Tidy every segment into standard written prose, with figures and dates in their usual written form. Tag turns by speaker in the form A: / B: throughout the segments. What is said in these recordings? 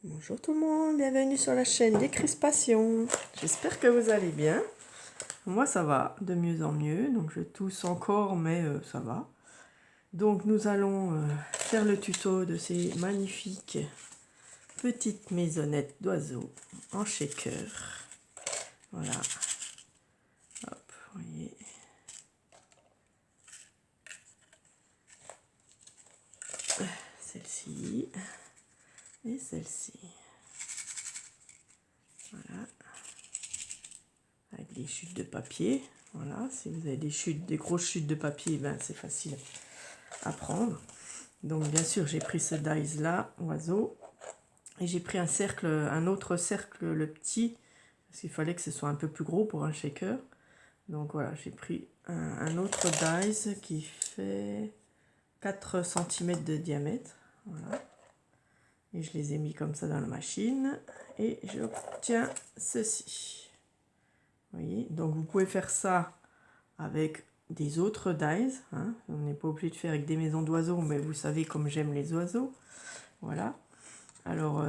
A: Bonjour tout le monde, bienvenue sur la chaîne Décrispation. J'espère que vous allez bien. Moi ça va de mieux en mieux, donc je tousse encore mais ça va. Donc nous allons faire le tuto de ces magnifiques petites maisonnettes d'oiseaux en shaker. Voilà. Hop, vous voyez. Celle-ci et celle-ci. Voilà. Avec des chutes de papier. Voilà, si vous avez des grosses chutes de papier, ben c'est facile à prendre. Donc bien sûr, j'ai pris ce dies là, oiseau, et j'ai pris un autre cercle, le petit, parce qu'il fallait que ce soit un peu plus gros pour un shaker. Donc voilà, j'ai pris un autre dies qui fait 4 cm de diamètre. Voilà. Et je les ai mis comme ça dans la machine. Et j'obtiens ceci. Vous voyez, donc vous pouvez faire ça avec des autres dies. Hein. On n'est pas obligé de faire avec des maisons d'oiseaux, mais vous savez comme j'aime les oiseaux. Voilà. Alors,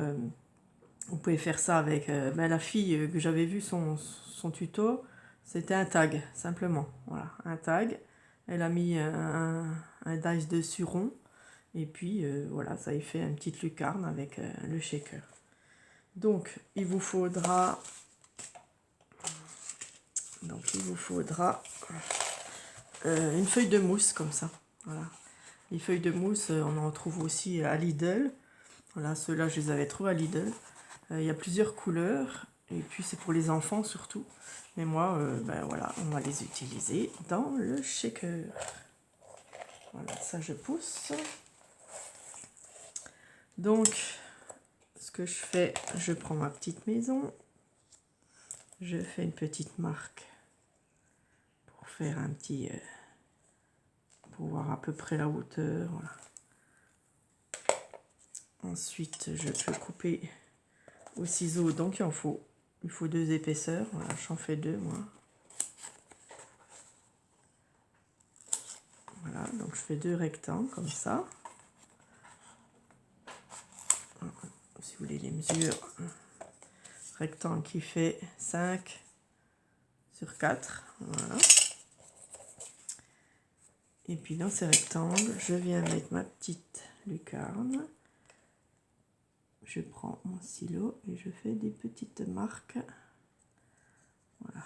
A: vous pouvez faire ça avec la fille que j'avais vu son tuto. C'était un tag, simplement. Voilà, un tag. Elle a mis un dice dessus rond. Et puis, voilà, ça y fait une petite lucarne avec le shaker. Donc, il vous faudra une feuille de mousse comme ça. Voilà. Les feuilles de mousse, on en trouve aussi à Lidl. Voilà, ceux-là, je les avais trouvés à Lidl. Il y a plusieurs couleurs. Et puis, c'est pour les enfants surtout. Mais moi, ben voilà, on va les utiliser dans le shaker. Voilà, ça, je pousse. Donc, ce que je fais, je prends ma petite maison. Je fais une petite marque pour faire un petit... pour voir à peu près la hauteur. Voilà. Ensuite, je peux couper au ciseau, donc il faut 2 épaisseurs. Voilà, j'en fais 2 moi. Voilà, donc je fais 2 rectangles comme ça. Si vous voulez les mesures, rectangle qui fait 5 sur 4. Voilà. Et puis dans ces rectangles, je viens mettre ma petite lucarne. Je prends mon stylo et je fais des petites marques. Voilà.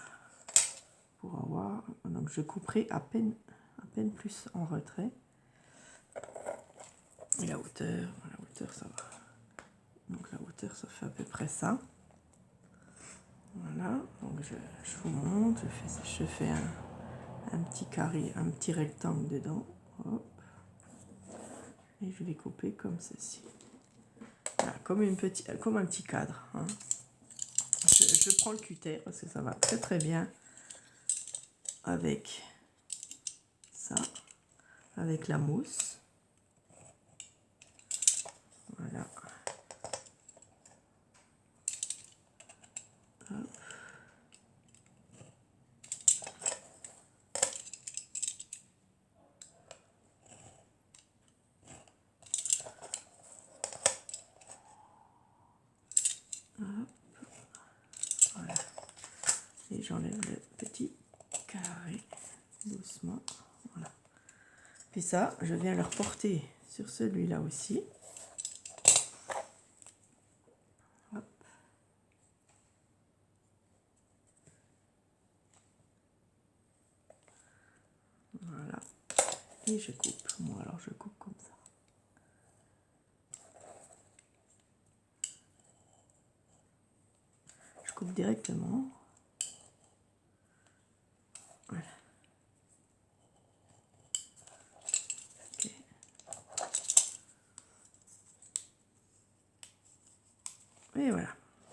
A: Pour avoir. Donc je couperai à peine plus en retrait. Et la hauteur ça va. Donc la hauteur ça fait à peu près ça. Voilà, donc je vous montre, je fais un petit carré, un petit rectangle dedans. Hop. Et je vais couper comme ceci. Voilà, comme un petit cadre. Hein. Je prends le cutter parce que ça va très très bien avec ça, avec la mousse. Voilà. Hop. Voilà. Et j'enlève le petit carré doucement. Voilà. Puis ça, je viens le reporter sur celui-là aussi. Hop. Voilà. Et je coupe. Moi, alors je coupe comme ça. Je coupe directement. Voilà. Okay. Et voilà,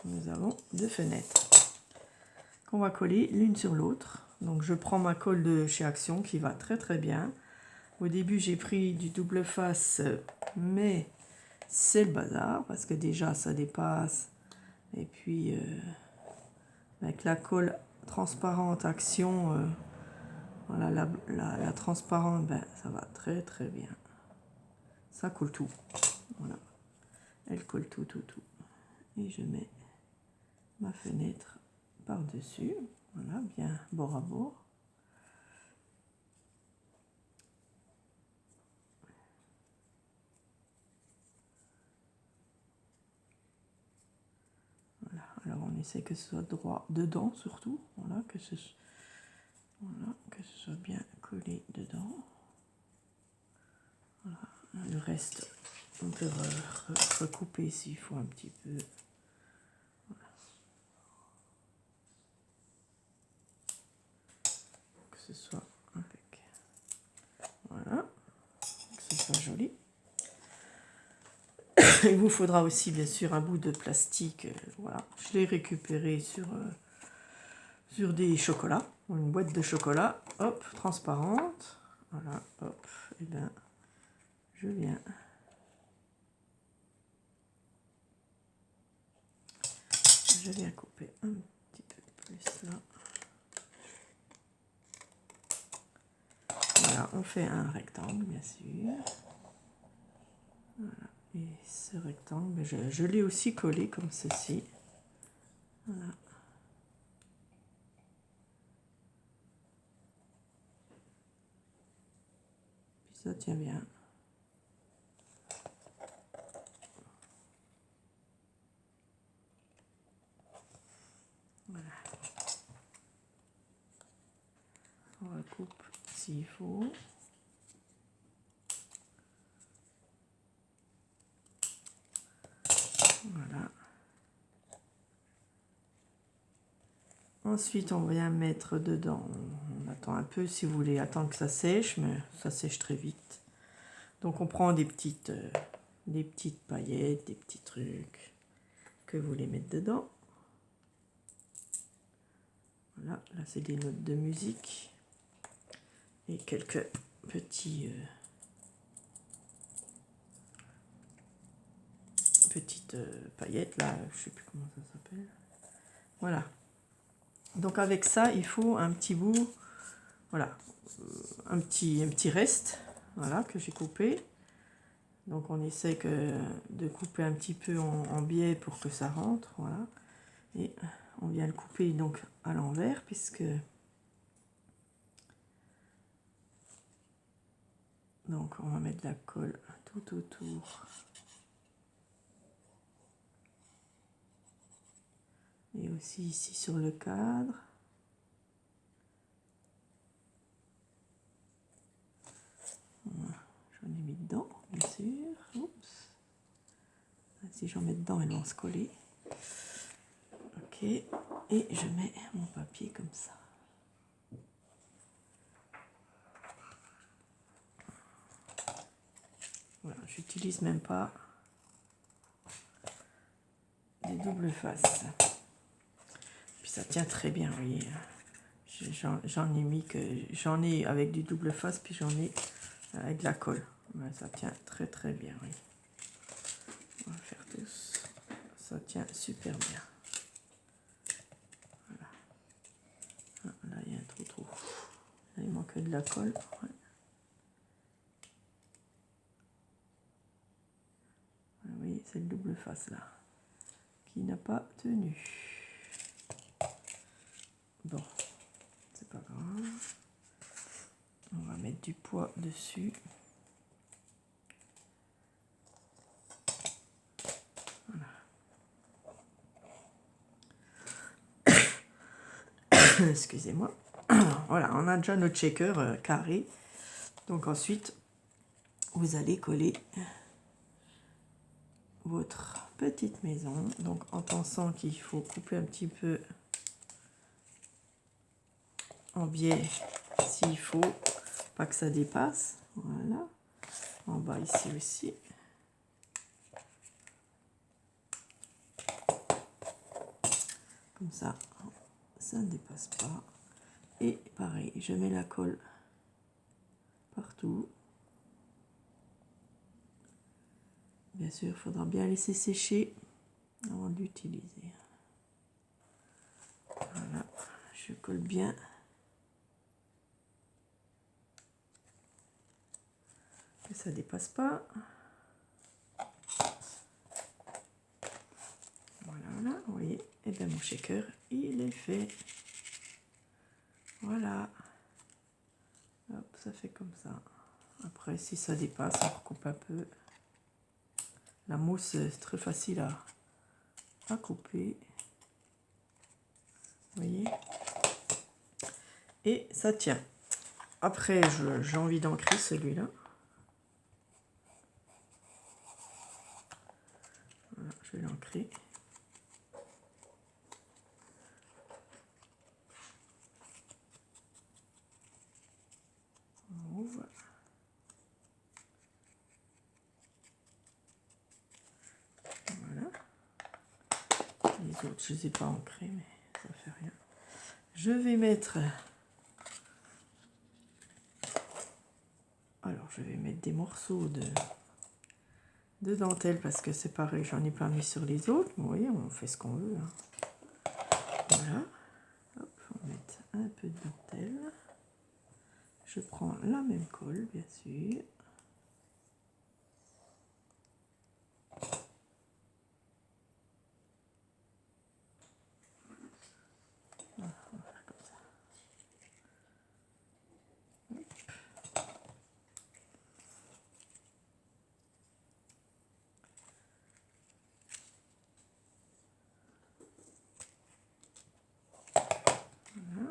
A: nous avons 2 fenêtres qu'on va coller l'une sur l'autre. Donc je prends ma colle de chez Action qui va très très bien. Au début j'ai pris du double face, mais c'est le bazar parce que déjà ça dépasse. Et puis avec la colle transparente Action, voilà, la transparente, ben, ça va très très bien. Ça colle tout. Voilà. Elle colle tout. et je mets ma fenêtre par-dessus, voilà, bien bord à bord. Voilà, alors on essaie que ce soit droit dedans surtout, voilà, que ce soit bien collé dedans. Voilà. Le reste, on peut recouper s'il faut un petit peu. Voilà. Que ce soit impec. Voilà, que ce soit joli. Il vous faudra aussi bien sûr un bout de plastique. Voilà, je l'ai récupéré sur des chocolats, une boîte de chocolat, hop, transparente. Voilà, hop, et bien je viens. Je viens couper un petit peu plus là. Voilà, on fait un rectangle, bien sûr. Voilà, et ce rectangle, je l'ai aussi collé comme ceci. Voilà. Puis ça tient bien. Voilà. On recoupe s'il faut. Voilà. Ensuite, on vient mettre dedans. On attend un peu si vous voulez attendre que ça sèche, mais ça sèche très vite. Donc, on prend des petites paillettes, des petits trucs que vous voulez mettre dedans. Voilà, là, c'est des notes de musique et quelques petites paillettes là, je sais plus comment ça s'appelle. Voilà. Donc avec ça, il faut un petit bout, voilà, un petit reste, voilà, que j'ai coupé. Donc on essaie de couper un petit peu en biais pour que ça rentre, voilà. Et on vient le couper donc à l'envers puisque donc on va mettre de la colle tout autour. Et aussi ici sur le cadre. Voilà. J'en ai mis dedans, bien sûr. Oups. Si j'en mets dedans, elles vont se coller. Ok. Et je mets mon papier comme ça. Voilà, j'utilise même pas des doubles faces. Puis ça tient très bien, vous voyez. J'en ai mis j'en ai avec du double face, puis j'en ai avec de la colle. Ouais, ça tient très très bien, oui. On va faire tous. Ça tient super bien. Voilà. Ah, là, il y a un trou. Là, il manque de la colle. Ouais. Oui, c'est le double face là qui n'a pas tenu. Bon, c'est pas grave. On va mettre du poids dessus. Voilà. Excusez-moi. Voilà, on a déjà notre shaker carré. Donc ensuite, vous allez coller votre petite maison. Donc en pensant qu'il faut couper un petit peu en biais s'il faut, pas que ça dépasse. Voilà. En bas ici aussi. Comme ça, ça ne dépasse pas. Et pareil, je mets la colle partout. Bien sûr, il faudra bien laisser sécher avant d'utiliser. Voilà, je colle bien. Que ça dépasse pas. vous voyez, et bien mon shaker, il est fait. Voilà. Hop, ça fait comme ça. Après, si ça dépasse, on recoupe un peu. La mousse, c'est très facile à couper. Vous voyez? Et ça tient. Après, j'ai envie d'ancrer celui-là. Voilà, je vais l'ancrer. On ouvre. Voilà. Les autres, je ne les ai pas ancrés, mais ça fait rien. Je vais mettre... Alors, je vais mettre des morceaux de dentelle parce que c'est pareil, j'en ai pas mis sur les autres. Vous voyez, on fait ce qu'on veut. Hein. Voilà. Hop, on va mettre un peu de dentelle. Je prends la même colle, bien sûr. Voilà, on va faire comme ça. Voilà.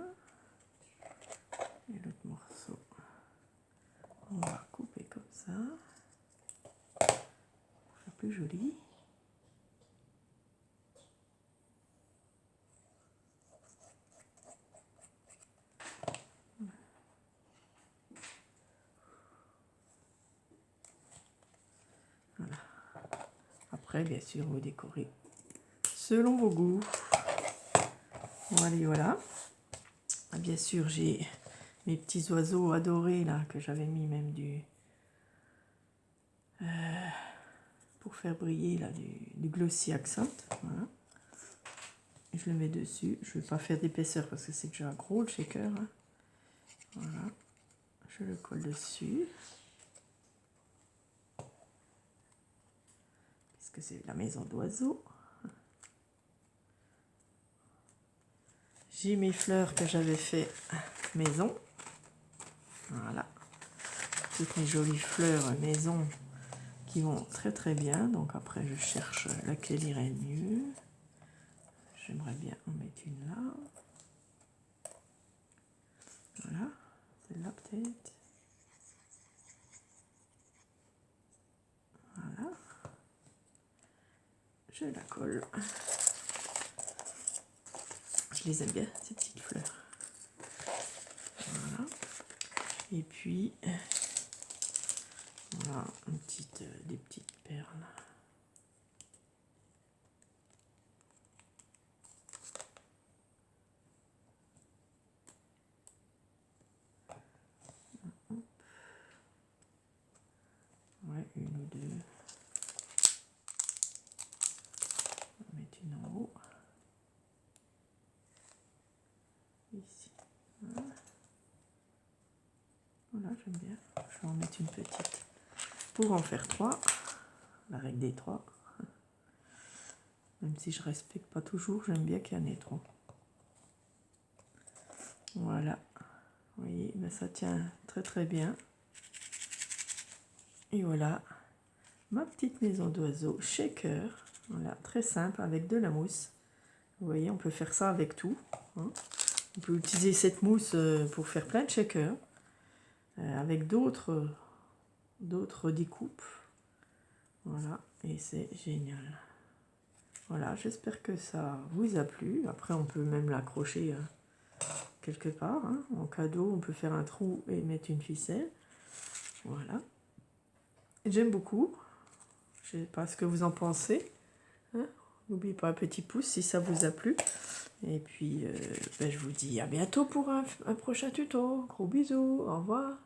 A: Et l'autre morceau, on va couper comme ça. Pour faire plus joli. Voilà. Après, bien sûr, vous décorez selon vos goûts. Voilà, voilà. Bien sûr, j'ai mes petits oiseaux adorés là que j'avais mis même pour faire briller là du glossy accent. Voilà. Je le mets dessus. Je ne vais pas faire d'épaisseur parce que c'est déjà gros le shaker. Hein. Voilà. Je le colle dessus. Puisque c'est la maison d'oiseaux. J'ai mes fleurs que j'avais fait maison. Voilà. Toutes mes jolies fleurs maison qui vont très très bien. Donc après je cherche laquelle irait mieux. J'aimerais bien en mettre une là. Voilà. Celle-là peut-être. Voilà. Je la colle. Je les aime bien, ces petites fleurs. Voilà. Et puis, voilà, des petites perles. Ouais, une ou deux. On va mettre une en haut. Ici. Voilà, voilà, j'aime bien. Je vais en mettre une petite. Pour en faire 3, la règle des 3. Même si je respecte pas toujours, j'aime bien qu'il y en ait 3. Voilà. Vous voyez, ben ça tient très très bien. Et voilà, ma petite maison d'oiseaux shaker. Voilà, très simple avec de la mousse. Vous voyez, on peut faire ça avec tout. Hein. On peut utiliser cette mousse pour faire plein de shakers. Avec d'autres découpes. Voilà, et c'est génial. Voilà, j'espère que ça vous a plu. Après, on peut même l'accrocher quelque part. Hein. En cadeau, on peut faire un trou et mettre une ficelle. Voilà. J'aime beaucoup. Je ne sais pas ce que vous en pensez. Hein. N'oubliez pas un petit pouce si ça vous a plu. Et puis, ben, je vous dis à bientôt pour un prochain tuto. Gros bisous. Au revoir.